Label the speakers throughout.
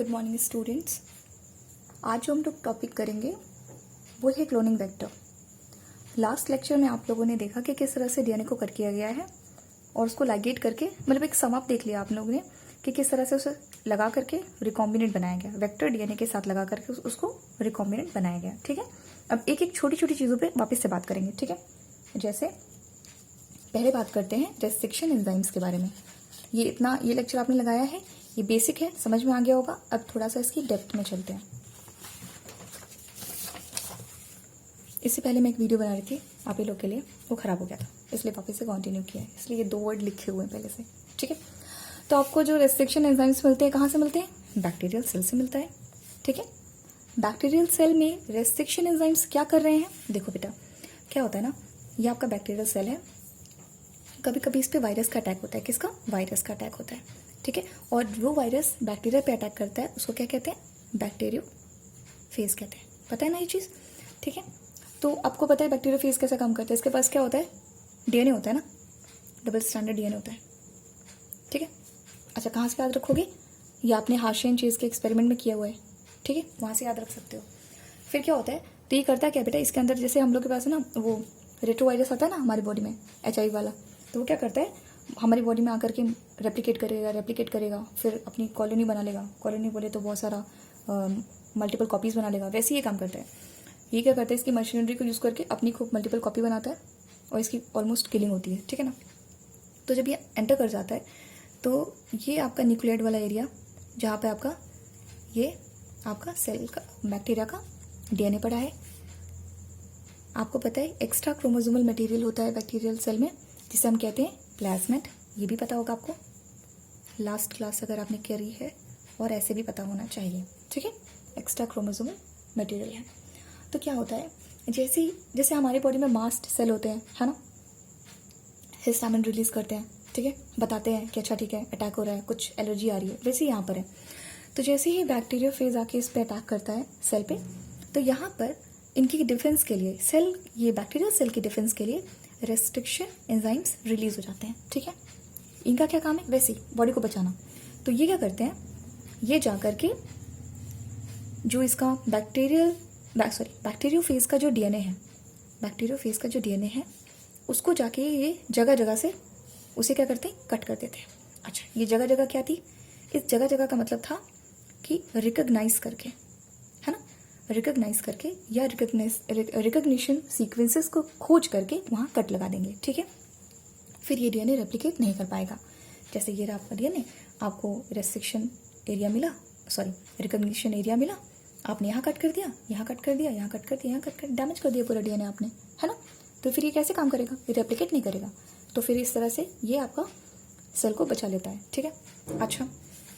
Speaker 1: Good morning students. आज जो हम लोग टॉपिक करेंगे वो है क्लोनिंग वेक्टर। लास्ट लेक्चर में आप लोगों ने देखा कि किस तरह से डीएनए को कट किया गया है और उसको लाइगेट करके मतलब एक सम अप देख लिया आप लोगों ने कि किस तरह से उसे लगा करके रिकॉम्बिनेंट बनाया गया, वेक्टर डीएनए के साथ लगा करके उसको रिकॉम्बिनेंट बनाया गया। ठीक है, अब एक एक छोटी छोटी चीज़ों पे वापस से बात करेंगे। ठीक है, जैसे पहले बात करते हैं रेस्ट्रिक्शन एंजाइम्स के बारे में। ये लेक्चर आपने लगाया है, ये बेसिक है, समझ में आ गया होगा। अब थोड़ा सा इसकी डेप्थ में चलते हैं। इससे पहले मैं एक वीडियो बना रही थी आप ही लोग के लिए, वो ख़राब हो गया था, इसलिए वापस से कंटिन्यू किया है, इसलिए ये 2 वर्ड लिखे हुए हैं पहले से। ठीक है, तो आपको जो रेस्ट्रिक्शन एंजाइम्स मिलते हैं कहाँ से मिलते हैं? बैक्टीरियल सेल से मिलता है। ठीक है, बैक्टीरियल सेल में रेस्ट्रिक्शन एंजाइम्स क्या कर रहे हैं? देखो बेटा, क्या होता है ना, ये आपका बैक्टीरियल सेल है, कभी कभी इस पर वायरस का अटैक होता है। किसका? वायरस का अटैक होता है। ठीक है, और वो वायरस बैक्टीरिया पे अटैक करता है, उसको क्या कहते हैं? बैक्टीरियोफेज कहते हैं। पता है ना ये चीज़? ठीक है, तो आपको पता है बैक्टीरियोफेज कैसे काम करता है? इसके पास क्या होता है? डीएनए होता है ना, डबल स्टैंडर्ड डीएनए होता है। ठीक है, अच्छा कहाँ से याद रखोगे? ये आपने हाशियन चीज़ के एक्सपेरिमेंट में किया हुआ है। ठीक है, वहाँ से याद रख सकते हो। फिर क्या होता है, तो ये करता है क्या बेटा, इसके अंदर जैसे हम लोग के पास है ना वो रेट्रोवायरस आता है ना हमारी बॉडी में, HIV वाला, तो वो क्या करता है हमारी बॉडी में आकर के रेप्लिकेट करेगा, फिर अपनी कॉलोनी बना लेगा। कॉलोनी बोले तो बहुत सारा मल्टीपल कॉपीज़ बना लेगा, वैसे ये काम करता है। ये क्या करता है, इसकी मशीनरी को यूज़ करके अपनी खूब मल्टीपल कॉपी बनाता है और इसकी ऑलमोस्ट किलिंग होती है। ठीक है ना, तो जब ये एंटर कर जाता है तो ये आपका न्यूक्लियड वाला एरिया जहाँ पे आपका सेल का बैक्टीरिया का डीएनए पड़ा है। आपको पता है एक्स्ट्रा क्रोमोसोमल मटेरियल होता है बैक्टीरियल सेल में, जिसे हम कहते हैं प्लाज्मिड। ये भी पता होगा आपको, लास्ट क्लास अगर आपने करी है, और ऐसे भी पता होना चाहिए। ठीक है, एक्स्ट्रा क्रोमोसोमल मटेरियल है। तो क्या होता है, जैसे हमारे बॉडी में मास्ट सेल होते हैं, है ना, हिस्टामिन रिलीज करते हैं। ठीक है, बताते हैं कि अच्छा ठीक है अटैक हो रहा है, कुछ एलर्जी आ रही है, वैसे ही यहाँ पर है। तो जैसे ही बैक्टीरिया फेज आके इस पर अटैक करता है सेल पे, तो यहाँ पर इनकी डिफेंस के लिए ये बैक्टीरियल सेल की डिफेंस के लिए रेस्ट्रिक्शन एंजाइम्स रिलीज हो जाते हैं। ठीक है, इनका क्या काम है? वैसे ही बॉडी को बचाना। तो ये क्या करते हैं, ये जा करके जो इसका बैक्टीरियोफेज का जो डीएनए है उसको जाके ये जगह जगह से उसे क्या करते हैं? कट कर देते हैं। अच्छा, ये जगह जगह क्या थी? इस जगह जगह का मतलब था कि रिकॉग्नाइज करके, है ना, रिकॉग्नाइज करके या रिकॉग्निशन सीक्वेंसेस को खोज करके वहाँ कट लगा देंगे। ठीक है, फिर ये डीएनए रेप्लिकेट नहीं कर पाएगा। जैसे ये रहा आपका डीएनए, आपको रिकॉग्निशन एरिया मिला, आपने यहाँ कट कर दिया, यहाँ कट कर दिया, यहाँ कट कर दिया, यहाँ कट कर, डैमेज कर दिया पूरा डीएनए आपने, है ना। तो फिर ये कैसे काम करेगा? ये रेप्लिकेट नहीं करेगा। तो फिर इस तरह से ये आपका सेल को बचा लेता है। ठीक है, अच्छा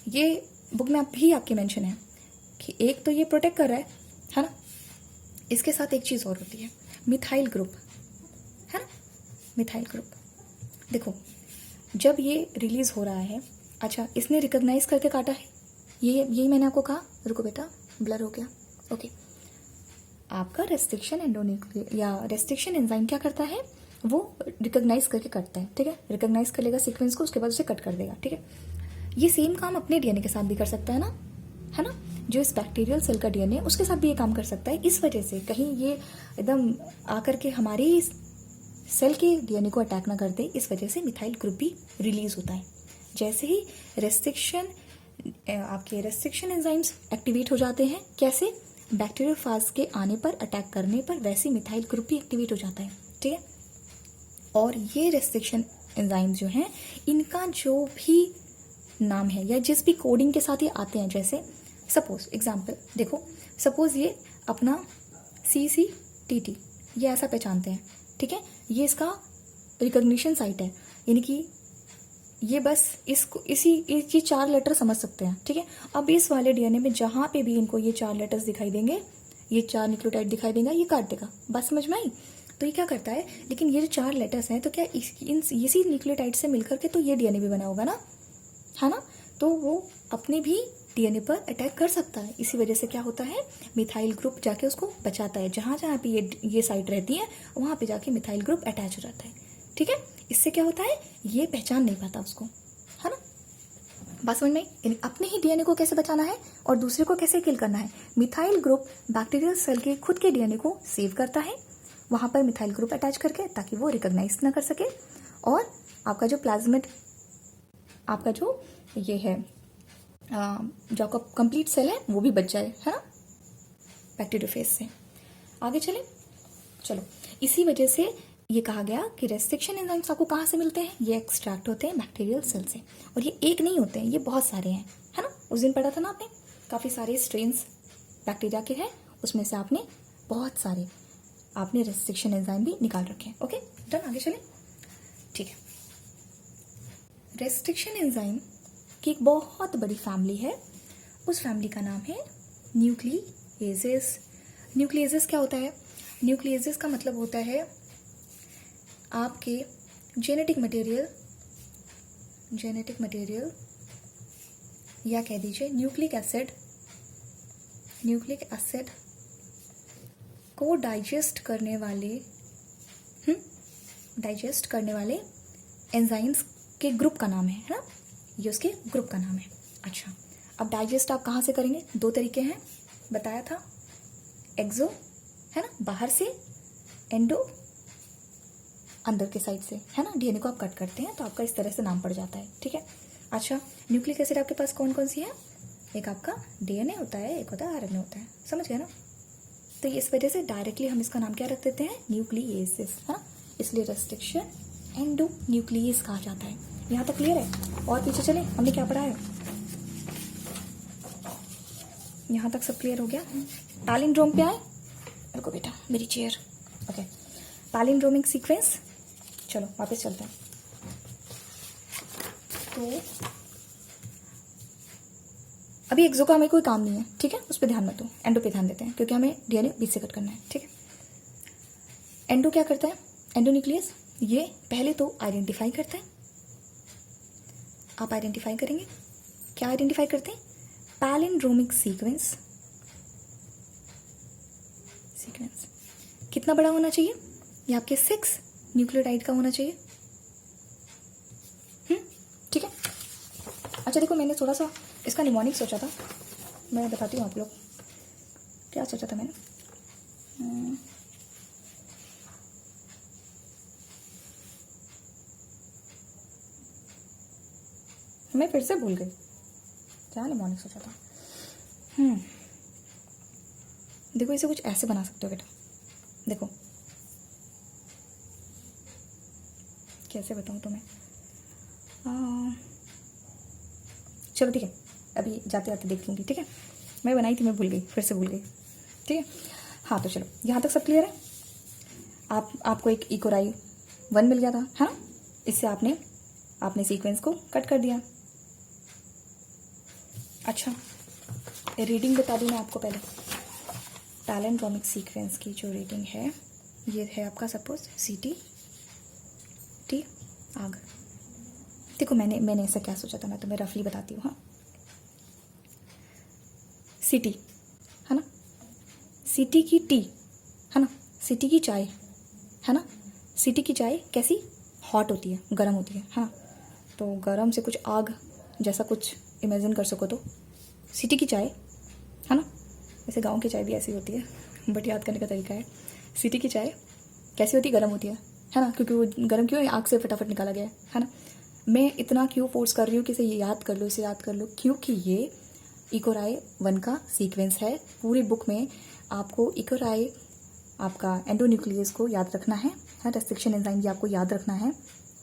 Speaker 1: ये बुक में भी आपकी मेंशन है कि एक तो ये प्रोटेक्ट कर रहा है ना, इसके साथ एक चीज़ और होती है, मिथाइल ग्रुप, है ना, मिथाइल ग्रुप। देखो जब ये रिलीज हो रहा है, अच्छा इसने रिकॉग्नाइज करके काटा है, यही मैंने आपको कहा। रुको बेटा, ब्लर हो गया। ओके, आपका रेस्ट्रिक्शन एंजाइम क्या करता है? वो रिकॉग्नाइज करके कटता है। ठीक है, रिकॉग्नाइज कर लेगा सीक्वेंस को, उसके बाद उसे कट कर देगा। ठीक है, ये सेम काम अपने डीएनए के साथ भी कर सकता है ना, है ना, जो इस बैक्टीरियल सेल का डीएनए उसके साथ भी ये काम कर सकता है। इस वजह से कहीं ये एकदम आकर के हमारी सेल के डीएनए को अटैक ना कर दे, इस वजह से मिथाइल ग्रुप भी रिलीज होता है। जैसे ही आपके रेस्ट्रिक्शन एंजाइम्स एक्टिवेट हो जाते हैं, कैसे? बैक्टीरियोफेज के आने पर, अटैक करने पर, वैसे मिथाइल ग्रुप भी एक्टिवेट हो जाता है। ठीक है, और ये रेस्ट्रिक्शन एंजाइम्स जो हैं, इनका जो भी नाम है या जिस भी कोडिंग के साथ ये आते हैं, जैसे सपोज एग्जाम्पल देखो, सपोज ये अपना CCTT ये ऐसा पहचानते हैं। ठीक है, ये इसका रिकॉग्निशन साइट है, यानी कि ये बस ये 4 लेटर समझ सकते हैं। ठीक है, अब इस वाले डीएनए में जहाँ पे भी इनको ये 4 लेटर्स दिखाई देंगे, ये 4 न्यूक्लियोटाइड दिखाई देंगे, ये काट देगा। बात समझ में आई? तो ये क्या करता है, लेकिन ये जो 4 लेटर्स हैं, तो क्या इसी न्यूक्लियोटाइड से मिलकर के तो ये डीएनए भी बना होगा ना, है ना, तो वो अपने भी डीएनए पर अटैक कर सकता है। इसी वजह से क्या होता है, मिथाइल ग्रुप जाके उसको बचाता है। जहाँ जहाँ पे ये साइट रहती है, वहाँ पे जाके मिथाइल ग्रुप अटैच हो जाता है। ठीक है, इससे क्या होता है, ये पहचान नहीं पाता उसको, है ना। बात समझ में आई? यानी अपने ही डीएनए को कैसे बचाना है और दूसरे को कैसे किल करना है। मिथाइल ग्रुप बैक्टीरियल सेल के खुद के डीएनए को सेव करता है वहां पर मिथाइल ग्रुप अटैच करके, ताकि वो रिकॉग्नाइज ना कर सके, और आपका जो प्लाज्मिड, आपका जो ये है जो आपका कंप्लीट सेल है वो भी बच जाए, है ना, बैक्टीरियोफेज से। आगे चले, चलो। इसी वजह से ये कहा गया कि रेस्ट्रिक्शन एंजाइम्स आपको कहाँ से मिलते हैं, ये एक्सट्रैक्ट होते हैं बैक्टीरियल सेल से, और ये एक नहीं होते हैं, ये बहुत सारे हैं, है ना। उस दिन पढ़ा था ना आपने, काफ़ी सारे स्ट्रेन्स बैक्टीरिया के हैं, उसमें से आपने बहुत सारे आपने रेस्ट्रिक्शन एंजाइम भी निकाल रखे हैं। ओके डन, आगे चले, ठीक है। रेस्ट्रिक्शन एंजाइम की एक बहुत बड़ी फैमिली है, उस फैमिली का नाम है न्यूक्लिएजेस। न्यूक्लिएजेस क्या होता है? न्यूक्लिएजेस का मतलब होता है आपके जेनेटिक मटेरियल या कह दीजिए न्यूक्लिक एसिड को डाइजेस्ट करने वाले एंजाइम्स के ग्रुप का नाम है ना, ये उसके ग्रुप का नाम है। अच्छा, अब डाइजेस्ट आप कहाँ से करेंगे? दो तरीके हैं, बताया था, एक्सो है ना, बाहर से, एंडो अंदर के साइड से, है ना। डीएनए को आप कट करते हैं तो आपका इस तरह से नाम पड़ जाता है, ठीक है। अच्छा, न्यूक्लिक एसिड आपके पास कौन कौन सी है? एक आपका डीएनए होता है, एक होता है आरएनए होता है, समझ गए ना। तो इस वजह से डायरेक्टली हम इसका नाम क्या रख देते हैं? न्यूक्लिएसिस, है ना। इसलिए रेस्ट्रिक्शन एंडो न्यूक्लियस कहा जाता है। यहाँ तक क्लियर है? और पीछे चले, हमने क्या पढ़ा है? यहाँ तक सब क्लियर हो गया? पैलिंड्रोम पे आए, रुको बेटा मेरी चेयर। ओके, पैलिंड्रोमिक सीक्वेंस, चलो वापस चलते हैं। तो अभी एक्सो का हमें कोई काम नहीं है, ठीक है, उस पर ध्यान मत दो, एंडो पे ध्यान देते हैं, क्योंकि हमें डीएनए बीच से कट करना है, ठीक है। एंडो क्या करता है? एंडोन्यूक्लियस ये पहले तो आइडेंटिफाई करता है, आप आइडेंटिफाई करेंगे, क्या आइडेंटिफाई करते हैं? Palindromic sequence. कितना बड़ा होना चाहिए? ये आपके 6 न्यूक्लियोटाइड का होना चाहिए, ठीक है। अच्छा देखो, मैंने थोड़ा सा इसका निमोनिक सोचा था, मैं बताती हूँ आप लोग क्या सोचा था मैंने। मैं फिर से भूल गई क्या निमोनिक सोचा था। देखो, इसे कुछ ऐसे बना सकते हो बेटा, देखो कैसे बताऊँ तुम्हें। चलो ठीक है, अभी जाते जाते देख लूँगी, ठीक है। मैं बनाई थी, मैं भूल गई, फिर से भूल गई, ठीक है। हाँ तो चलो, यहाँ तक सब क्लियर है। आपको एक इकोराई 1 मिल गया था, है ना। इससे आपने सीक्वेंस को कट कर दिया। अच्छा, रीडिंग बता दूँ मैं आपको पहले। पैलिंड्रोमिक सीक्वेंस की जो रीडिंग है, ये है आपका सपोज CT आग। देखो मैंने ऐसा क्या सोचा था, मैं तुम्हें रफली बताती हूँ। हाँ, CT है ना, CT की टी है ना, CT की चाय है ना। CT की चाय कैसी? हॉट होती है, गर्म होती है, हाँ। तो गर्म से कुछ आग जैसा कुछ इमेजिन कर सको तो CT की चाय है ना। वैसे गांव की चाय भी ऐसी होती है, बट याद करने का तरीका है। CT की चाय कैसी होती है? गर्म होती है ना, क्योंकि वो गर्म क्यों है? आग से फटाफट निकाला गया है ना। मैं इतना क्यों फोर्स कर रही हूँ कि इसे याद कर लो, इसे याद कर लो, क्योंकि ये इकोराई 1 का सीक्वेंस है। पूरी बुक में आपको इकोराई, आपका एंडोन्यूक्लियस को याद रखना है, रेस्ट्रिक्शन एंजाइम भी आपको याद रखना है,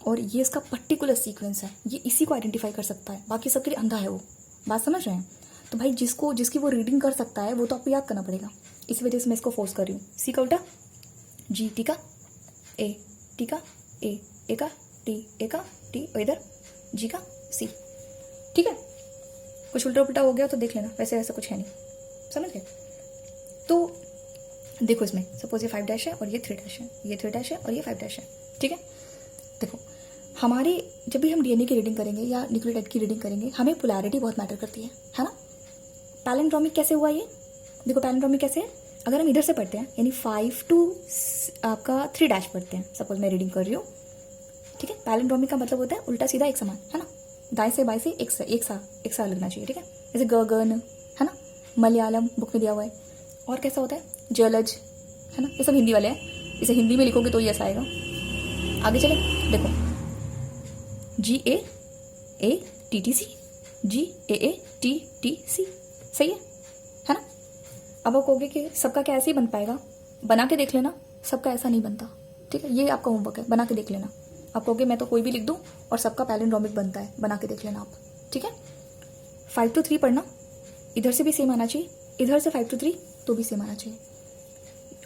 Speaker 1: और ये इसका पर्टिकुलर सीक्वेंस है, ये इसी को आइडेंटिफाई कर सकता है, बाकी सबके लिए अंधा है वो। बात समझ रहे हैं? तो भाई जिसकी वो रीडिंग कर सकता है वो तो आपको याद करना पड़ेगा, इस वजह से मैं इसको फोर्स कर रही हूँ। C का उल्टा G, T का A, T का A का T, A का T, और इधर G का C, ठीक है। कुछ उल्टा पुल्टा हो गया तो देख लेना, वैसे ऐसा कुछ है नहीं, समझ गए। तो देखो, इसमें सपोज ये 5' है और ये 3' है, ये 3' है और ये 5' है, ठीक है। देखो, हमारे जब भी हम DNA की रीडिंग करेंगे या न्यूक्लियोटाइड की रीडिंग करेंगे, हमें पोलैरिटी बहुत मैटर करती है ना। पैलिंड्रोमिक कैसे हुआ ये? देखो पैलिंड्रोमिक कैसे है, अगर हम इधर से पढ़ते हैं, यानी 5 to आपका 3' पढ़ते हैं, सपोज मैं रीडिंग कर रही हूँ, ठीक है। पैलिंड्रोमिक का मतलब होता है उल्टा सीधा एक समान, है ना। दाएं से बाएं से एक सा लगना चाहिए, ठीक है। जैसे गगन है ना, मलयालम बुक में दिया हुआ है। और कैसा होता है, जलज है ना, ये सब हिंदी वाले हैं, इसे हिंदी में लिखोगे तो ये ऐसा आएगा। आगे चले, देखो GAATTC, GAATTC, सही है ना। अब आप कहोगे कि सबका क्या ऐसे ही बन पाएगा, बना के देख लेना, सबका ऐसा नहीं बनता, ठीक है। ये आपका होमवर्क है, बना के देख लेना। आप कहोगे मैं तो कोई भी लिख दूं और सबका पैलिंड्रोमिक बनता है, बना के देख लेना आप, ठीक है। 5 to 3 पढ़ना, इधर से भी सेम आना चाहिए, इधर से 5 to 3 तो भी सेम आना चाहिए।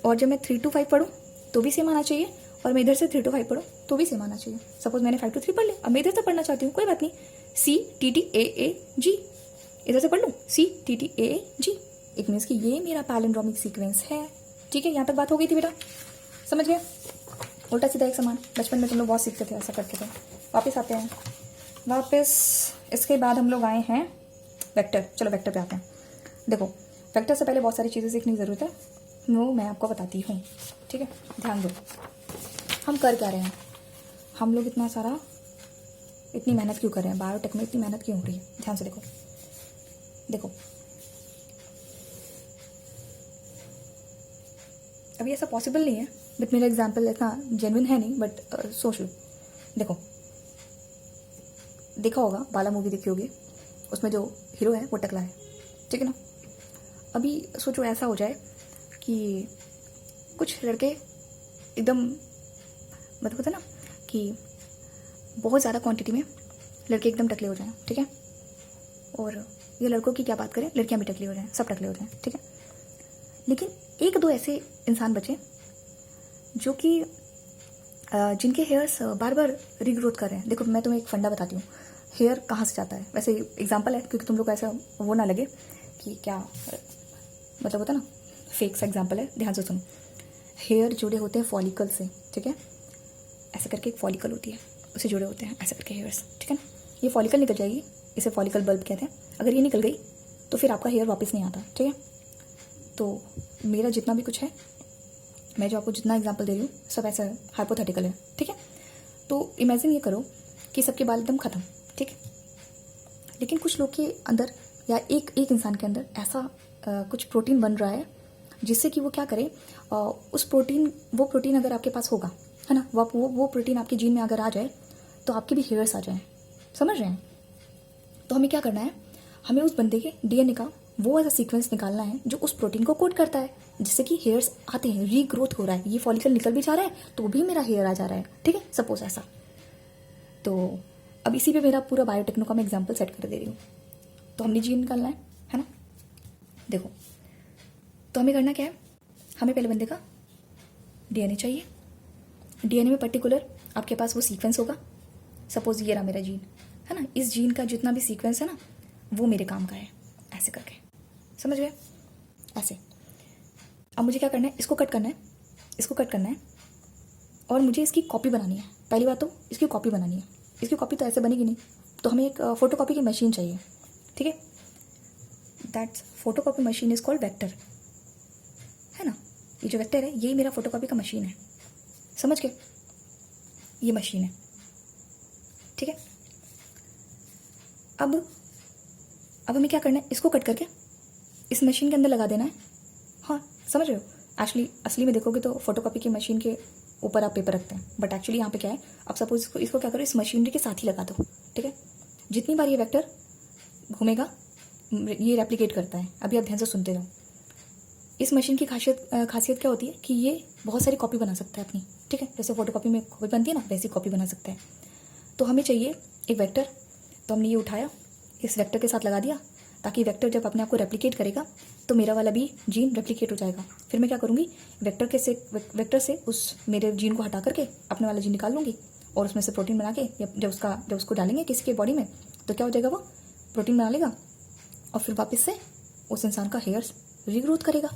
Speaker 1: और जब मैं 3 to 5 पढ़ूँ तो भी सेम आना चाहिए, और मैं इधर से 3 to 5 पढ़ूँ तो भी सेम आना चाहिए। सपोज मैंने 5 to 3 पढ़ लिया, अब मैं इधर से पढ़ना चाहती हूँ, कोई बात नहीं, CTTAAG, इधर से पढ़ लूँ CTTAAG, इट मीन्स कि ये मेरा पैलिंड्रोमिक सीक्वेंस है, ठीक है। यहाँ तक बात हो गई थी बेटा, समझ गए। उल्टा सीधा एक समान, बचपन में तुम लोग बहुत सीखते थे, ऐसा करते थे। वापस आते हैं, वापस इसके बाद हम लोग आए हैं वेक्टर। चलो वेक्टर पे आते हैं। देखो वेक्टर से पहले बहुत सारी चीज़ें सीखने की ज़रूरत है, वो मैं आपको बताती हूँ, ठीक है। ध्यान दो, हम कर क्या रहे हैं, हम लोग इतनी मेहनत क्यों कर रहे हैं, बायोटेक में इतनी मेहनत क्यों हो रही है। ध्यान से देखो, देखो अभी ऐसा पॉसिबल नहीं है, बट मेरा एग्जाम्पल इतना जेन्युइन है नहीं, बट सोच लो। देखो देखा होगा, बाला मूवी देखी होगी, उसमें जो हीरो है वो टकला है, ठीक है ना। अभी सोचो ऐसा हो जाए कि कुछ लड़के एकदम, मतलब होता है ना कि बहुत ज़्यादा क्वांटिटी में लड़के एकदम टकले हो जाएं, ठीक है। और ये लड़कों की क्या बात करें, लड़कियां भी टकली हो जाएं, सब टकले हो जाएं, ठीक है। लेकिन एक दो ऐसे इंसान बचे जो कि जिनके हेयर्स बार बार रीग्रोथ कर रहे हैं। देखो मैं तुम्हें एक फंडा बताती हूँ, हेयर कहाँ से जाता है, वैसे एग्जांपल है क्योंकि तुम लोग को ऐसा वो ना लगे कि क्या मतलब होता है ना, फेक सा एग्जांपल है, ध्यान से सुनो। हेयर जुड़े होते हैं फॉलिकल से, ठीक है। ऐसे करके एक फॉलिकल होती है, उसे जुड़े होते हैं ऐसे करके हेयर्स, ठीक है ना। ये फॉलिकल निकल जाएगी, इसे फॉलिकल बल्ब कहते हैं। अगर ये निकल गई तो फिर आपका हेयर वापस नहीं आता, ठीक है। तो मेरा जितना भी कुछ है, मैं जो आपको जितना एग्जांपल दे रही हूँ सब ऐसा हाइपोथेटिकल है, ठीक है। तो इमेजिन ये करो कि सबके बाल एकदम ख़त्म, ठीक है। लेकिन कुछ लोग के अंदर या एक इंसान के अंदर ऐसा कुछ प्रोटीन बन रहा है जिससे कि वो क्या करे, वो प्रोटीन अगर आपके पास होगा, है ना, वो प्रोटीन आपके जीन में अगर आ जाए तो आपके भी हेयर्स आ जाएं, समझ रहे हैं। तो हमें क्या करना है, हमें उस बंदे के DNA का वो ऐसा सीक्वेंस निकालना है जो उस प्रोटीन को कोड करता है, जिससे कि हेयर्स आते हैं, रीग्रोथ हो रहा है, ये फॉलिकल निकल भी जा रहा है तो भी मेरा हेयर आ जा रहा है, ठीक है, सपोज ऐसा। तो अब इसी पे मेरा पूरा बायोटेक्नो का मैं एग्जाम्पल सेट कर दे रही हूँ। तो हमने जीन निकालना है ना। देखो तो हमें करना क्या है, हमें पहले बंदे का DNA चाहिए। DNA में पर्टिकुलर आपके पास वो सीक्वेंस होगा, सपोज ये रहा मेरा जीन, है ना। इस जीन का जितना भी सीक्वेंस है ना वो मेरे काम का है, ऐसे करके, समझ गए, ऐसे। अब मुझे क्या करना है, इसको कट करना है, इसको कट करना है, और मुझे इसकी कॉपी बनानी है। पहली बात तो इसकी कॉपी बनानी है, इसकी कॉपी तो ऐसे बनेगी नहीं, तो हमें एक फोटो कॉपी की मशीन चाहिए, ठीक है। That's photo copy machine is called vector, है ना। ये जो वेक्टर है ये मेरा फोटो कॉपी का मशीन है, समझ गए, ये मशीन है, ठीक है। अब हमें क्या करना है, इसको कट करके इस मशीन के अंदर लगा देना है। हाँ समझ रहे हो, असली में देखोगे तो फोटोकॉपी की मशीन के ऊपर आप पेपर रखते हैं, बट एक्चुअली यहाँ पे क्या है, आप सपोज इसको क्या करो, इस मशीनरी के साथ ही लगा दो, ठीक है। जितनी बार ये वेक्टर घूमेगा ये रेप्लिकेट करता है। अभी आप ध्यान से सुनते रहो। इस मशीन की खासियत क्या होती है कि ये बहुत सारी कॉपी बना सकता है अपनी, ठीक है। जैसे फोटोकॉपी में कॉपी बनती है ना, वैसी कॉपी बना सकता है। तो हमें चाहिए एक वेक्टर, तो हमने ये उठाया, इस वेक्टर के साथ लगा दिया, ताकि वेक्टर जब अपने आप को रेप्लिकेट करेगा तो मेरा वाला भी जीन रेप्लिकेट हो जाएगा। फिर मैं क्या करूँगी, वेक्टर से उस मेरे जीन को हटा करके अपने वाला जीन निकाल लूँगी, और उसमें से प्रोटीन बना के जब उसको डालेंगे किसी के बॉडी में तो क्या हो जाएगा, वो प्रोटीन बना लेगा और फिर वापस से उस इंसान का हेयर्स रीग्रोथ करेगा।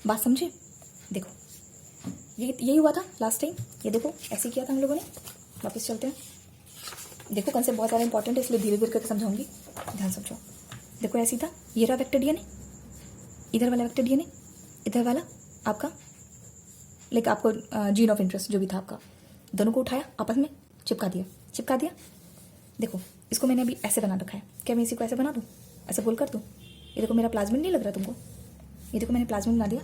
Speaker 1: बात समझे। देखो यही हुआ था लास्ट टाइम, ये देखो ऐसे किया था हम लोगों ने। वापस चलते हैं, देखो कंसेप्ट बहुत ज़्यादा इंपॉर्टेंट है इसलिए धीरे धीरे करके समझाऊंगी, ध्यान समझो। देखो ऐसी था, ये रहा वेक्टर DNA, इधर वाला वेक्टर DNA, इधर वाला आपका लाइक आपको जीन ऑफ इंटरेस्ट जो भी था आपका, दोनों को उठाया आपस में चिपका दिया। देखो इसको मैंने अभी ऐसे बना रखा है, क्या मैं इसी को ऐसे बना दूँ, ऐसे गोल कर दूँ? ये देखो मेरा प्लाज्मिड नहीं लग रहा तुमको, ये देखो मैंने प्लाज्मिड बना दिया,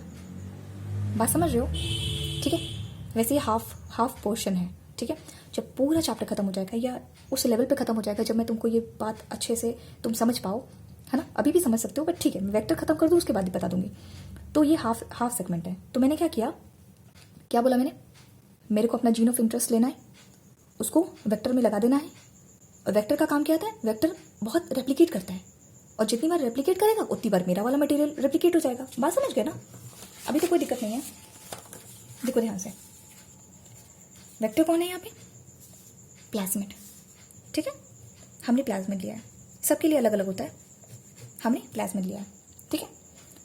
Speaker 1: बात समझ रहे हो? ठीक है, वैसे ये हाफ पोर्शन है। ठीक है, जब पूरा चैप्टर खत्म हो जाएगा या उस लेवल पे खत्म हो जाएगा जब मैं तुमको ये बात अच्छे से तुम समझ पाओ, है ना, अभी भी समझ सकते हो बट ठीक है, मैं वेक्टर खत्म कर दूँ उसके बाद ही बता दूंगी। तो ये हाफ सेगमेंट है। तो मैंने क्या किया, क्या बोला मैंने, मेरे को अपना जीन ऑफ इंटरेस्ट लेना है, उसको वेक्टर में लगा देना है। और वेक्टर का काम क्या होता है, वेक्टर बहुत रेप्लिकेट करता है और जितनी बार रेप्लिकेट करेगा उतनी बार मेरा वाला मटेरियल रेप्लिकेट हो जाएगा। बात समझ गए ना? अभी तो कोई दिक्कत नहीं है। देखो ध्यान से, वेक्टर कौन है यहाँ पे, प्लाज्मिड। ठीक है, हमने प्लाज्मिड लिया है, सबके लिए अलग अलग होता है, हमने प्लाज्मिड लिया है। ठीक है,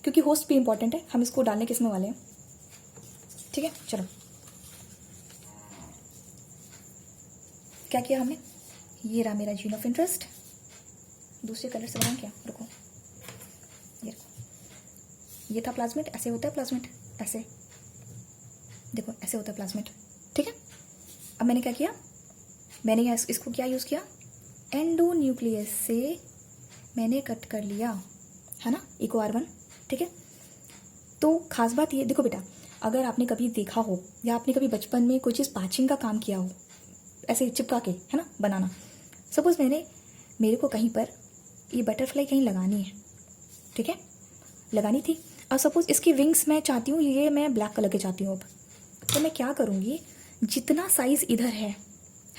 Speaker 1: क्योंकि होस्ट भी इंपॉर्टेंट है, हम इसको डालने किसमें वाले हैं। ठीक है, चलो क्या किया हमने, ये रहा मेरा जीन ऑफ इंटरेस्ट, दूसरे कलर से बनाऊं क्या, रुको, ये रुको, ये था प्लाज्मिड, ऐसे होता है प्लाज्मिड, ऐसे देखो ऐसे होता है प्लाज्मिड। ठीक है, अब मैंने क्या किया, मैंने इसको क्या यूज़ किया, एंडोन्यूक्लियस से मैंने कट कर लिया, है ना, इको R1। ठीक है, तो खास बात ये देखो बेटा, अगर आपने कभी देखा हो या आपने कभी बचपन में कोई चीज़ पैचिंग का काम किया हो, ऐसे चिपका के, है ना, बनाना, सपोज मेरे को कहीं पर ये बटरफ्लाई कहीं लगानी है, ठीक है, लगानी थी, और सपोज इसकी विंग्स मैं चाहती हूँ ये मैं ब्लैक कलर के चाहती हूँ। अब तो मैं क्या करूँगी, जितना साइज़ इधर है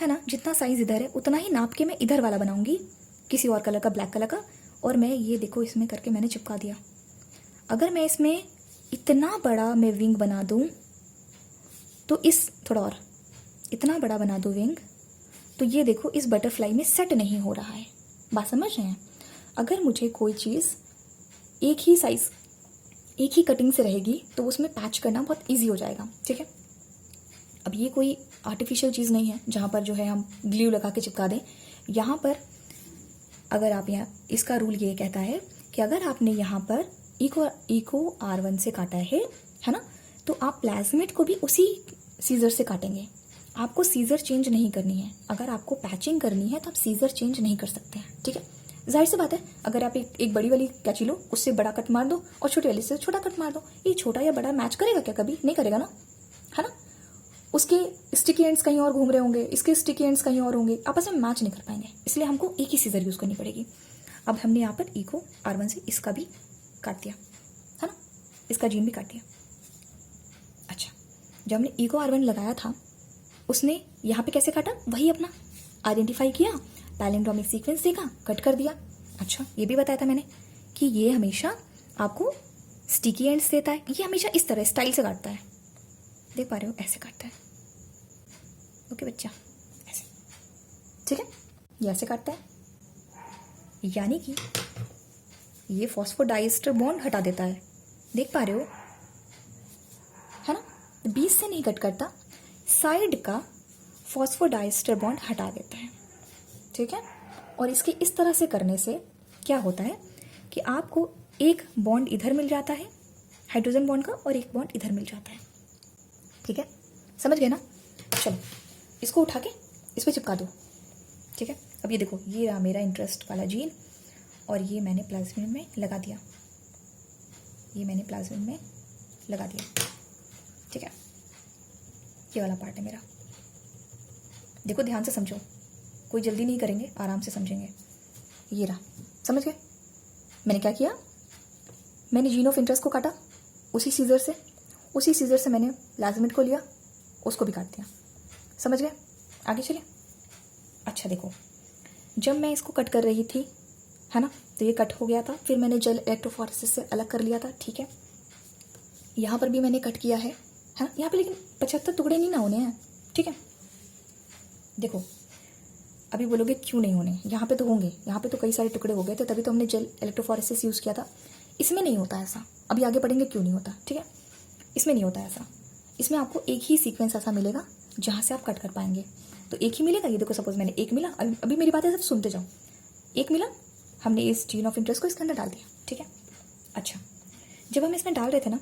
Speaker 1: ना, जितना साइज़ इधर है उतना ही नाप के मैं इधर वाला बनाऊँगी किसी और कलर का, ब्लैक कलर का, और मैं ये देखो इसमें करके मैंने चिपका दिया। अगर मैं इसमें इतना बड़ा मैं विंग बना दूँ तो इस थोड़ा और इतना बड़ा बना दूँ विंग, तो ये देखो इस बटरफ्लाई में सेट नहीं हो रहा है। बात समझ रहे हैं? अगर मुझे कोई चीज़ एक ही साइज़ एक ही कटिंग से रहेगी तो उसमें पैच करना बहुत इजी हो जाएगा। ठीक है, अब ये कोई आर्टिफिशियल चीज़ नहीं है जहाँ पर जो है हम ग्लू लगा के चिपका दें। यहाँ पर अगर आप यहाँ, इसका रूल ये कहता है कि अगर आपने यहाँ पर इको R1 से काटा है ना, तो आप प्लाज्मिड को भी उसी सीजर से काटेंगे। आपको सीजर चेंज नहीं करनी है। अगर आपको पैचिंग करनी है तो आप सीजर चेंज नहीं कर सकते हैं। ठीक है, जाहिर सी बात है, अगर आप एक बड़ी वाली कैंची लो, उससे बड़ा कट मार दो और छोटी वाली से छोटा कट मार दो, ये छोटा या बड़ा मैच करेगा क्या? कभी नहीं करेगा ना, है ना। उसके स्टिकी एंड्स कहीं और घूम रहे होंगे, इसके स्टिकी एंड्स कहीं और होंगे, आपस में मैच नहीं कर पाएंगे, इसलिए हमको एक ही सीजर यूज़ करनी पड़ेगी। अब हमने यहाँ पर इको R1 से इसका भी काट दिया, है ना, इसका जीन भी काट दिया। अच्छा, जब हमने इको R1 लगाया था उसने यहाँ पे कैसे काटा, वही अपना आइडेंटिफाई किया, पैलिंड्रोमिक सीक्वेंस देखा, कट कर दिया। अच्छा, ये भी बताया था मैंने कि ये हमेशा आपको स्टिकी एंड्स देता है, ये हमेशा इस तरह स्टाइल से काटता है, देख पा रहे हो, ऐसे काटता है। ओके बच्चा, ऐसे, ठीक है, ये ऐसे काटता है, यानी कि ये फॉस्फोडाइएस्टर बॉन्ड हटा देता है, देख पा रहे हो, है ना। बीच से नहीं कट करता, साइड का फॉस्फोडाइएस्टर बॉन्ड हटा देता है। ठीक है, और इसके इस तरह से करने से क्या होता है कि आपको एक बॉन्ड इधर मिल जाता है हाइड्रोजन बॉन्ड का, और एक बॉन्ड इधर मिल जाता है। ठीक है, समझ गए ना। चलो इसको उठा के इस पर चिपका दो। ठीक है, अब ये देखो, ये रहा मेरा इंटरेस्ट वाला जीन, और ये मैंने प्लाज्मिड में लगा दिया, ये मैंने प्लाज्मिड में लगा दिया। ठीक है, ये वाला पार्ट है मेरा। देखो ध्यान से समझो, कोई जल्दी नहीं करेंगे, आराम से समझेंगे। ये रहा, समझ गए। मैंने क्या किया, मैंने जीन ऑफ इंटरेस्ट को काटा उसी सीजर से मैंने प्लाज्मिड को लिया, उसको भी काट दिया। समझ गए, आगे चलिए। अच्छा देखो, जब मैं इसको कट कर रही थी, है ना, तो ये कट हो गया था, फिर मैंने जेल इलेक्ट्रोफोरेसिस से अलग कर लिया था। ठीक है, यहाँ पर भी मैंने कट किया है ना, यहाँ पे लेकिन 75 टुकड़े नहीं ना होने हैं। ठीक है, देखो अभी बोलोगे क्यों नहीं होने, यहाँ पे तो होंगे, यहाँ पे तो कई सारे टुकड़े हो गए थे, तभी तो हमने जेल इलेक्ट्रोफोरेसिस यूज़ किया था। इसमें नहीं होता ऐसा, अभी आगे पढ़ेंगे क्यों नहीं होता। ठीक है, इसमें नहीं होता ऐसा, इसमें आपको एक ही सीक्वेंस ऐसा मिलेगा जहाँ से आप कट कर पाएंगे, तो एक ही मिलेगा। ये देखो, सपोज मैंने एक मिला, अभी मेरी बातें सब सुनते जाओ, एक मिला, हमने इस जीन ऑफ इंटरेस्ट को इसके अंदर डाल दिया। ठीक है, अच्छा, जब हम इसमें डाल रहे थे ना,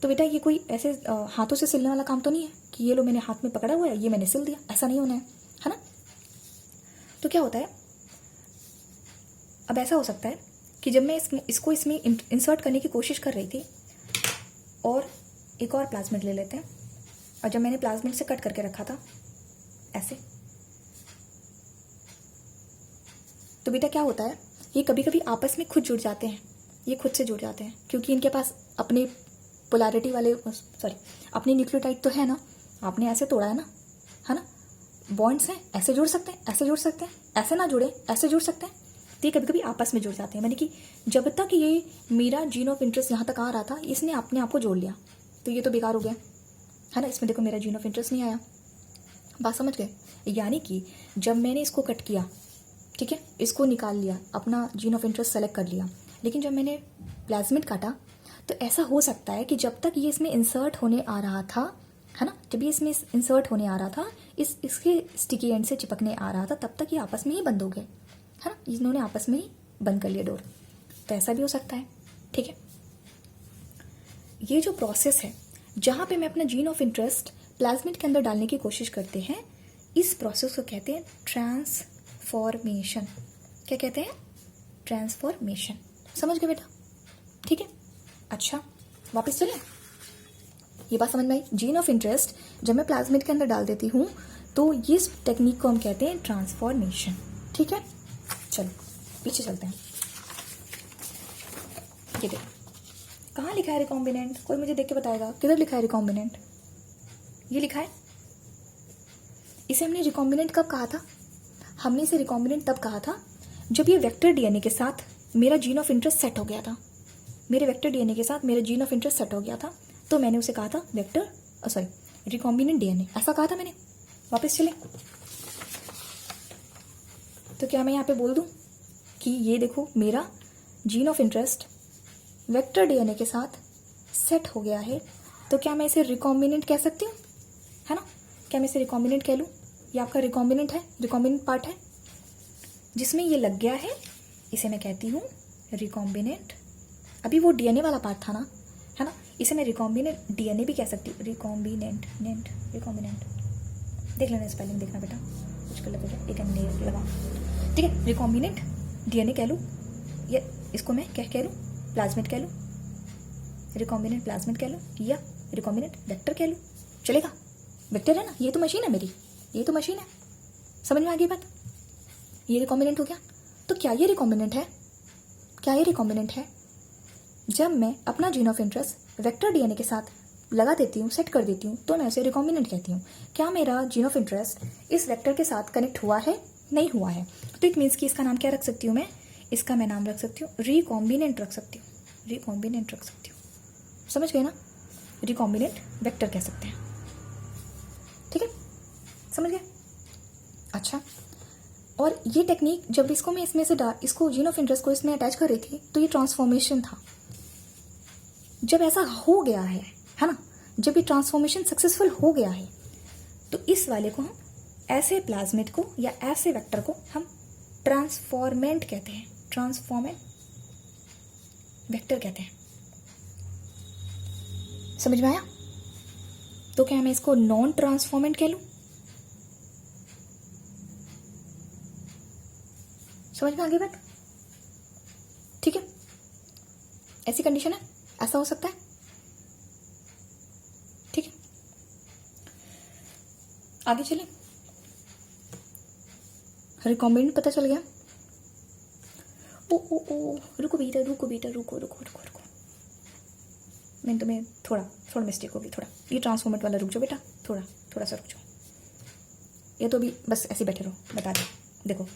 Speaker 1: तो बेटा ये कोई ऐसे हाथों से सिलने वाला काम तो नहीं है कि ये लो मैंने हाथ में पकड़ा हुआ है, ये मैंने सिल दिया, ऐसा नहीं होना है ना। तो क्या होता है, अब ऐसा हो सकता है कि जब मैं इसको इसमें इंसर्ट करने की कोशिश कर रही थी और एक और प्लाज्मिड ले लेते हैं, और जब मैंने प्लाज्मिड से कट करके रखा था ऐसे, तो बेटा क्या होता है, ये कभी कभी आपस में खुद जुड़ जाते हैं, ये खुद से जुड़ जाते हैं क्योंकि इनके पास अपने पोलैरिटी वाले अपने न्यूक्लियोटाइड तो है ना, आपने ऐसे तोड़ा है ना, बॉन्ड्स हैं, ऐसे जुड़ सकते हैं, ऐसे जुड़ सकते हैं, ऐसे ना जुड़े ऐसे जुड़ सकते हैं, तो ये कभी कभी आपस में जुड़ जाते हैं। मैंने कि जब तक ये मेरा जीन ऑफ इंटरेस्ट यहाँ तक आ रहा था, इसने अपने आप को जोड़ लिया, तो ये तो बेकार हो गया है ना, इसमें देखो मेरा जीन ऑफ इंटरेस्ट नहीं आया। बात समझ गए? यानी कि जब मैंने इसको कट किया, ठीक है, इसको निकाल लिया, अपना जीन ऑफ इंटरेस्ट सेलेक्ट कर लिया, लेकिन जब मैंने प्लाज्मिड काटा तो ऐसा हो सकता है कि जब तक ये इसमें इंसर्ट होने आ रहा था, है ना, जब ये इसमें इंसर्ट होने आ रहा था, इसके स्टिकी एंड से चिपकने आ रहा था, तब तक ये आपस में ही बंद हो गए, है ना, इन्होंने आपस में ही बंद कर लिया डोर। तो ऐसा भी हो सकता है, ठीक है। ये जो प्रोसेस है जहाँ पे मैं अपना जीन ऑफ इंटरेस्ट प्लाज्मिड के अंदर डालने की कोशिश करते हैं, इस प्रोसेस को कहते हैं ट्रांसफॉर्मेशन। क्या कहते हैं? ट्रांसफॉर्मेशन। समझ गए बेटा? ठीक है। अच्छा, वापस चलें। ये बात समझ में आई? जीन ऑफ इंटरेस्ट जब मैं प्लाज्मिड के अंदर डाल देती हूँ तो इस टेक्निक को हम कहते हैं ट्रांसफॉर्मेशन। ठीक है, चलो पीछे चलते हैं। ये देखो कहाँ लिखा है रिकॉम्बिनेंट, कोई मुझे देख के बताएगा किधर लिखा है रिकॉम्बिनेंट? ये लिखा है। इसे हमने रिकॉम्बिनेंट कब कहा था? हमने इसे रिकॉम्बिनेंट तब कहा था जब ये वेक्टर डीएनए के साथ मेरा जीन ऑफ इंटरेस्ट सेट हो गया था। मेरे वेक्टर डीएनए के साथ मेरा जीन ऑफ इंटरेस्ट सेट हो गया था, तो मैंने उसे कहा था रिकॉम्बिनेंट डीएनए, ऐसा कहा था मैंने। वापस चले तो क्या मैं यहाँ पे बोल दूँ कि ये देखो मेरा gene of interest vector DNA के साथ सेट हो गया है, तो क्या मैं इसे रिकॉम्बिनेंट कह सकती हूँ? है ना, क्या मैं इसे रिकॉम्बिनेंट कह लूँ? ये आपका रिकॉम्बिनेंट है, रिकॉम्बिनेंट पार्ट है जिसमें ये लग गया है, इसे मैं कहती हूँ रिकॉम्बिनेंट। अभी वो डीएनए वाला पार्ट था ना, है ना, इसे मैं रिकॉम्बिनेंट डीएनए भी कह सकती हूँ। रिकॉम्बिनेंट देख लेना, स्पेलिंग देखना बेटा, कुछ कर लगेगा एक एन लगा, ठीक है। रिकॉम्बिनेंट डीएनए कह लूँ या इसको मैं क्या कह लूँ? प्लाज्मिड कह लूँ, रिकॉम्बिनेंट प्लाज्मिड कह लूँ या रिकॉम्बिनेंट वेक्टर कह लूँ, चलेगा? वेक्टर है ना, ये तो मशीन है मेरी, ये तो मशीन है। समझ में आ गई बात? ये रिकॉम्बिनेंट हो गया। तो क्या ये रिकॉम्बिनेंट है? क्या ये रिकॉम्बिनेंट है? जब मैं अपना gene of interest vector DNA के साथ लगा देती हूँ, सेट कर देती हूँ, तो मैं उसे रिकॉम्बिनेंट कहती हूँ। क्या मेरा जीन ऑफ इंटरेस्ट इस वेक्टर के साथ कनेक्ट हुआ है? नहीं हुआ है, तो इट मीन्स कि इसका नाम क्या रख सकती हूँ मैं? इसका मैं नाम रख सकती हूँ रिकॉम्बिनेंट रख सकती हूँ, रिकॉम्बिनेंट रख सकती हूँ। समझ गए ना? रिकॉम्बिनेंट वेक्टर कह सकते हैं, ठीक है, समझ गए? अच्छा, और ये टेक्निक जब इसको मैं इसमें से इसको जीन ऑफ इंटरेस्ट को इसमें अटैच कर रही थी, तो ये ट्रांसफॉर्मेशन था। जब ऐसा हो गया है ना, जब ये ट्रांसफॉर्मेशन सक्सेसफुल हो गया है, तो इस वाले को हम ऐसे प्लाज्मिड को या ऐसे वेक्टर को हम ट्रांसफॉर्मेंट कहते हैं, ट्रांसफॉर्मेंट वेक्टर कहते हैं। समझ में आया? तो क्या मैं इसको नॉन ट्रांसफॉर्मेंट कह लूं? समझ में आ गई बात? ठीक है, ऐसी कंडीशन है, ऐसा हो सकता है, ठीक है। आगे चलें। रिकॉम्बिनेंट पता चल गया। ओ रुको बेटा, रुको। मैं तुम्हें थोड़ा मिस्टेक होगी, थोड़ा ये ट्रांसफॉर्मेट वाला रुक जाओ बेटा, थोड़ा सा रुक जाओ। ये तो भी बस ऐसे बैठे रहो, बता दो। देखो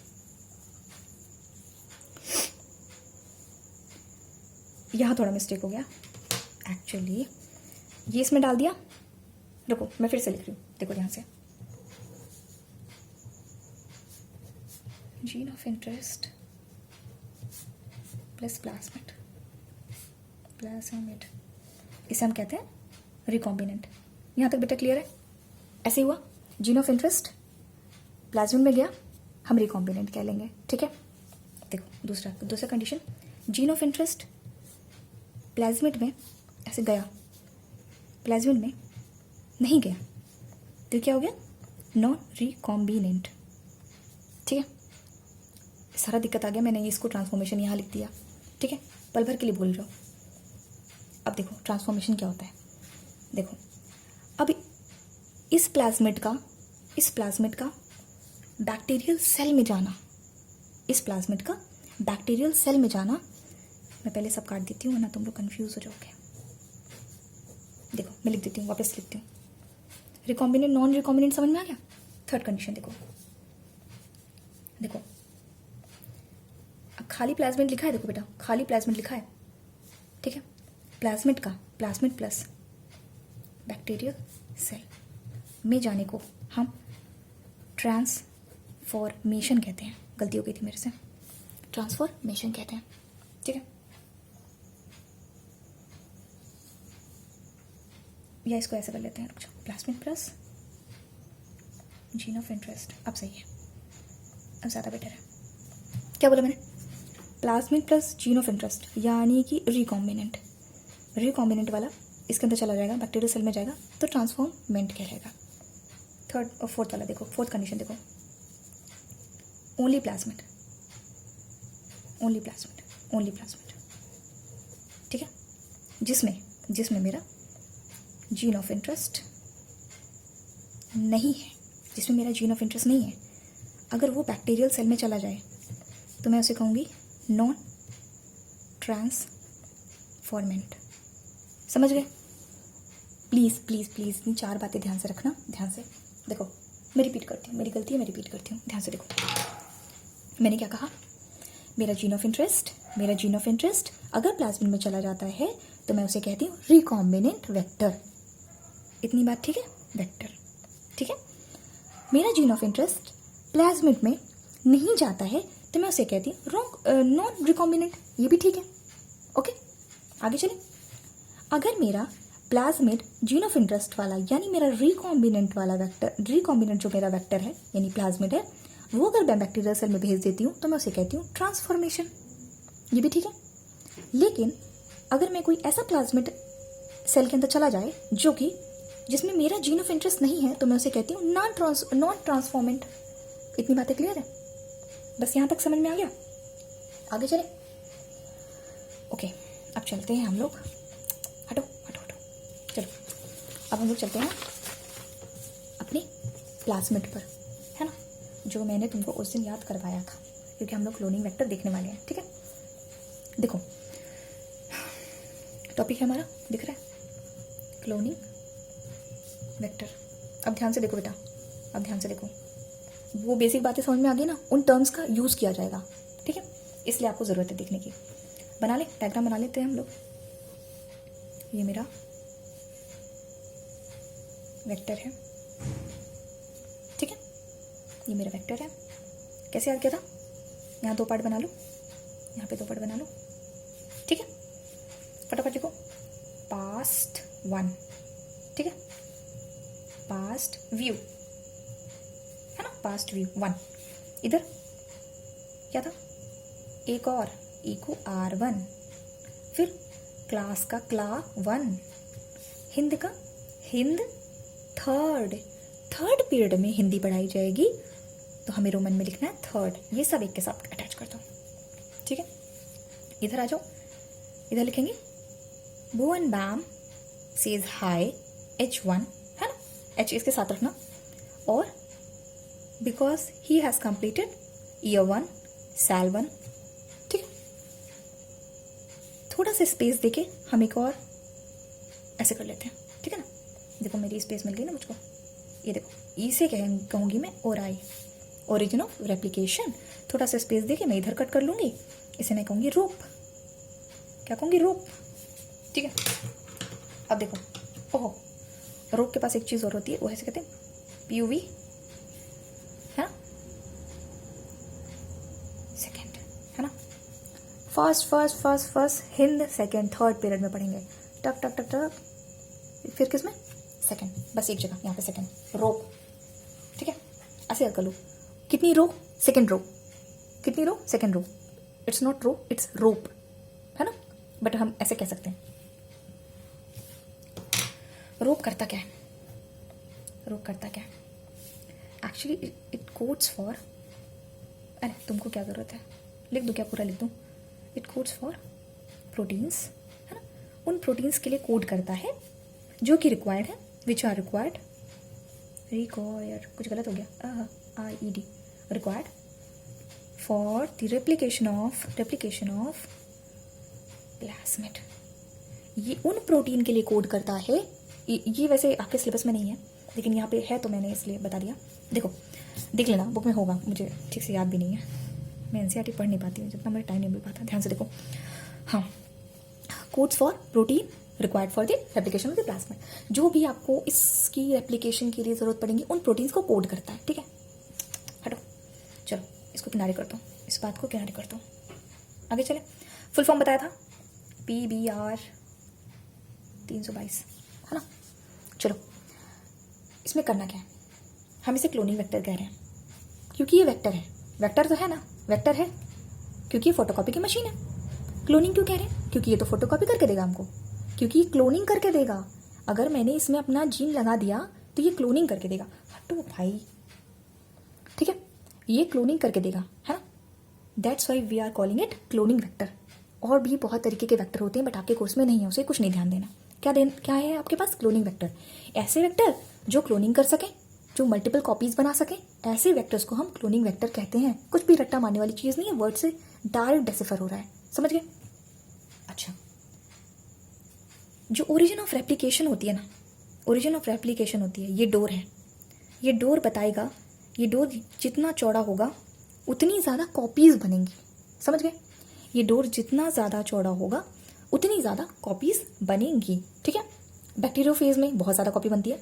Speaker 1: यहाँ थोड़ा मिस्टेक हो गया एक्चुअली, ये इसमें डाल दिया। रुको मैं फिर से लिख रही हूँ, देखो यहाँ से gene of interest plus plasmid, इसे हम कहते हैं रिकॉम्बिनेंट। यहाँ तक बेटा क्लियर है? ऐसे ही हुआ, जीन ऑफ इंटरेस्ट प्लाज्मिड में गया, हम रिकॉम्बिनेंट कह लेंगे, ठीक है। देखो दूसरा condition, gene of interest plasmid में ऐसे गया, प्लाज्मिड में नहीं गया, तो क्या हो गया? नॉन रिकॉम्बिनेंट, ठीक है। सारा दिक्कत आ गया, मैंने इसको ट्रांसफॉर्मेशन यहाँ लिख दिया, ठीक है, पल भर के लिए भूल जाओ। अब देखो ट्रांसफॉर्मेशन क्या होता है। देखो अब इस प्लाज्मिड का बैक्टीरियल सेल में जाना, इस प्लाज्मिड का बैक्टीरियल सेल में जाना, मैं पहले सब काट देती हूँ वरना तुम लोग कंफ्यूज हो जाओगे। देखो मैं लिख देती हूँ, वापस लिखती हूँ। रिकॉम्बिनेंट नॉन रिकॉम्बिनेंट समझ में आ गया। थर्ड कंडीशन देखो, देखो अब खाली प्लाज्मिड लिखा है, देखो बेटा खाली प्लाज्मिड लिखा है, ठीक है, प्लाज्मिड प्लस बैक्टीरियल सेल में जाने को हम ट्रांसफॉर्मेशन कहते हैं। गलती हो गई थी मेरे से, ट्रांसफॉर्मेशन कहते हैं, ठीक है। या इसको ऐसे कर लेते हैं, रुक जाओ, plasmid plus gene of interest. अब सही है, अब ज़्यादा बेटर है। क्या बोला मैंने? Plasmid plus gene of interest, यानी कि रिकॉम्बिनेंट वाला इसके अंदर चला जाएगा, बैक्टीरियल सेल में जाएगा तो ट्रांसफॉर्मेंट कहलाएगा। थर्ड और फोर्थ वाला देखो, फोर्थ कंडीशन देखो, ओनली प्लाज्मिड, ठीक है, जिसमें मेरा जीन ऑफ इंटरेस्ट नहीं है, अगर वो बैक्टीरियल सेल में चला जाए तो मैं उसे कहूँगी नॉन ट्रांसफॉर्मेंट। समझ गए? प्लीज़ प्लीज़ प्लीज़ इन 4 बातें ध्यान से रखना, ध्यान से। देखो मैं रिपीट करती हूँ, मेरी गलती है, मैं रिपीट करती हूँ, ध्यान से देखो। मैंने क्या कहा? मेरा जीन ऑफ इंटरेस्ट अगर प्लाज्मिड में चला जाता है तो मैं उसे कहती हूँ रिकॉम्बिनेंट वेक्टर। इतनी बात ठीक है? वेक्टर, ठीक है। मेरा जीन ऑफ इंटरेस्ट प्लाज्मिड में नहीं जाता है तो मैं उसे कहती हूँ नॉन रिकॉम्बिनेंट। ये भी ठीक है, ओके। आगे चलें। अगर मेरा प्लाज्मिड जीन ऑफ इंटरेस्ट वाला यानी मेरा रिकॉम्बिनेंट वाला वेक्टर, रिकॉम्बिनेंट जो मेरा वेक्टर है यानी प्लाज्मिड है, वो अगर मैं बैक्टीरियल सेल में भेज देती हूँ तो मैं उसे कहती हूँ ट्रांसफॉर्मेशन। ये भी ठीक है। लेकिन अगर मैं कोई ऐसा प्लाज्मिड सेल के अंदर चला जाए जो कि जिसमें मेरा जीन ऑफ इंटरेस्ट नहीं है तो मैं उसे कहती हूँ नॉन ट्रांसफॉर्मेंट। इतनी बातें क्लियर है? बस यहाँ तक समझ में आ गया? आगे चले। ओके, अब चलते हैं हम लोग, हटो चलो, अब हम लोग चलते हैं अपने प्लाज्मिड पर, है ना, जो मैंने तुमको उस दिन याद करवाया था, क्योंकि हम लोग क्लोनिंग वेक्टर देखने वाले हैं, ठीक है। देखो टॉपिक है हमारा, दिख रहा है, क्लोनिंग वेक्टर। अब ध्यान से देखो बेटा, अब ध्यान से देखो, वो बेसिक बातें समझ में आ गई ना, उन टर्म्स का यूज़ किया जाएगा, ठीक है, इसलिए आपको ज़रूरत है देखने की। बना ले, डायग्राम बना लेते हैं हम लोग। ये मेरा वेक्टर है, ठीक है, ये मेरा वेक्टर है। कैसे याद किया था? यहाँ 2 पार्ट बना लो, यहाँ पे 2 पार्ट बना लो, ठीक है। फटाफट लिखो, पास्ट 1, ठीक है, पास्ट व्यू, है ना, पास्ट व्यू 1। इधर क्या था? एक और इको R1, फिर क्लास का क्ला 1, हिंद का हिंद थर्ड पीरियड में हिंदी पढ़ाई जाएगी तो हमें रोमन में लिखना है थर्ड। ये सब एक के साथ अटैच कर दो, ठीक है। इधर आ जाओ, इधर लिखेंगे भुवन बैम सेज हाई H1, है ना, H इसके साथ रखना, और because he has completed year 1 Sal 1, ठीक है। थोड़ा सा स्पेस देके हम एक और ऐसे कर लेते हैं, ठीक है ना। देखो मेरी स्पेस मिल गई ना मुझको, ये देखो, इसे कहूँगी मैं ओरिजिन ऑफ रेप्लिकेशन। थोड़ा सा स्पेस देके मैं इधर कट कर लूँगी, इसे मैं कहूँगी रोप। क्या कहूँगी? रोप, ठीक है। अब देखो, ओहो, रोप के पास एक चीज़ और होती है, वो ऐसे कहते हैं PUV, है ना, सेकेंड, है ना। First Hind, second third period में पढ़ेंगे, टक टक टक टक, फिर किस में? सेकेंड, बस एक जगह यहाँ पे सेकेंड, रोप, ठीक है। ऐसे याद कर लो, कितनी रो? Second row. कितनी row? Second row. It's not row, it's rope, है ना, बट हम ऐसे कह सकते हैं। रोप करता क्या है? एक्चुअली इट कोड्स फॉर अरे तुमको क्या ज़रूरत है, लिख दूँ क्या, पूरा लिख दूँ। इट कोड्स फॉर प्रोटीन्स, है ना, उन प्रोटीन्स के लिए कोड करता है जो कि रिक्वायर्ड है, विच आर रिक्वायर्ड, कुछ गलत हो गया, IED, required for the replication of plasmid. ये उन प्रोटीन के लिए कोड करता है। ये वैसे आपके सिलेबस में नहीं है, लेकिन यहाँ पे है तो मैंने इसलिए बता दिया। देखो देख लेना, बुक में होगा, मुझे ठीक से याद भी नहीं है, मैं NCERT पढ़ नहीं पाती हूँ, जितना मेरा टाइम नहीं मिल पाता। ध्यान से देखो, हाँ, codes for protein required for the replication of the plasmid. जो भी आपको इसकी रेप्लिकेशन के लिए ज़रूरत पड़ेगी उन प्रोटीन्स को कोड करता है, ठीक है। हटो, चलो इसको किनारे करता हूँ, इस बात को किनारे करता हूँ, आगे चले। फुल फॉर्म बताया था, PBR 322, है ना। चलो इसमें करना क्या है, हम इसे क्लोनिंग वेक्टर कह रहे हैं क्योंकि ये वेक्टर है। वेक्टर तो है ना, वेक्टर है क्योंकि ये फोटोकॉपी की मशीन है। क्लोनिंग क्यों कह रहे हैं, क्योंकि ये तो फोटोकॉपी करके देगा हमको, क्योंकि ये क्लोनिंग करके देगा। अगर मैंने इसमें अपना जीन लगा दिया तो ये क्लोनिंग करके देगा। हटो भाई, ठीक है, ये क्लोनिंग करके देगा, है ना। That's why we are calling it cloning vector. और भी बहुत तरीके के वेक्टर होते हैं, बट आपके कोर्स में नहीं है, उसे कुछ नहीं ध्यान देना। क्या है आपके पास, क्लोनिंग वेक्टर। ऐसे वेक्टर जो क्लोनिंग कर सके, जो मल्टीपल कॉपीज बना सके, ऐसे वेक्टर्स को हम क्लोनिंग वेक्टर कहते हैं। कुछ भी रट्टा मारने वाली चीज़ नहीं है, वर्ड से डायरेक्ट डेसिफर हो रहा है, समझ गए। अच्छा, जो ओरिजिन ऑफ रेप्लिकेशन होती है ना, ओरिजिन ऑफ रेप्लिकेशन होती है, ये डोर है। ये डोर बताएगा, ये डोर जितना चौड़ा होगा उतनी ज़्यादा कॉपीज़ बनेंगी, समझ गए। ये डोर जितना ज़्यादा चौड़ा होगा उतनी ज़्यादा कॉपीज़ बनेंगी, ठीक है। बैक्टीरियोफेज में बहुत ज़्यादा कॉपी बनती है,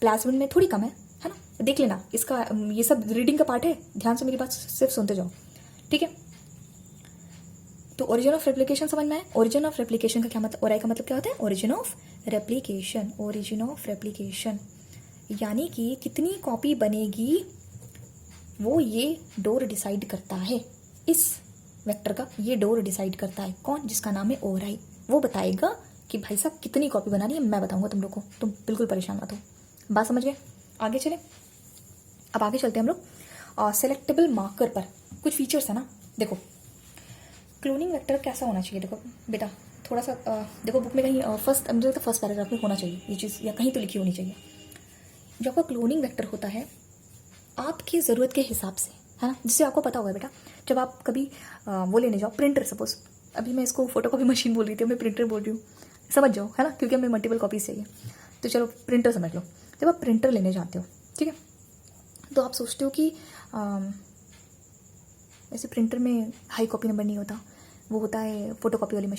Speaker 1: प्लाज्मिड में थोड़ी कम है ना। देख लेना, इसका ये सब रीडिंग का पार्ट है, ध्यान से मेरी बात सिर्फ सुनते जाओ, ठीक है। तो ओरिजिन ऑफ रेप्लिकेशन समझना है। ओरिजिन ऑफ रेप्लिकेशन का क्या मतलब, और का मतलब क्या होता है, origin of replication. Origin of replication यानी कि कितनी कॉपी बनेगी वो ये डोर डिसाइड करता है। इस वेक्टर का ये डोर डिसाइड करता है, कौन, जिसका नाम है ओराई। वो बताएगा कि भाई साहब कितनी कॉपी बनानी है, मैं बताऊंगा तुम लोग को, तुम बिल्कुल परेशान मत हो। बात समझ गए, आगे चले। अब आगे चलते हैं हम लोग सेलेक्टेबल मार्कर पर। कुछ फीचर्स है ना, देखो क्लोनिंग वेक्टर कैसा होना चाहिए। देखो बेटा थोड़ा सा देखो बुक में कहीं फर्स्ट पैराग्राफ में होना चाहिए ये चीज़, या कहीं तो लिखी होनी चाहिए। जो आपका क्लोनिंग वेक्टर होता है आपकी ज़रूरत के हिसाब से, है ना। जिससे आपको पता होगा बेटा, जब आप कभी वो लेने जाओ, प्रिंटर सपोज, अभी मैं इसको फोटोकॉपी मशीन बोल रही थी, मैं प्रिंटर बोल रही हूँ, समझ जाओ, है ना, क्योंकि हमें मल्टीपल कॉपीज चाहिए। तो चलो प्रिंटर समझ लो। जब आप प्रिंटर लेने जाते हो, ठीक है, तो आप सोचते हो कि वैसे प्रिंटर में हाई कॉपी नंबर नहीं होता, वो होता है फोटोकॉपी वाली मशीन।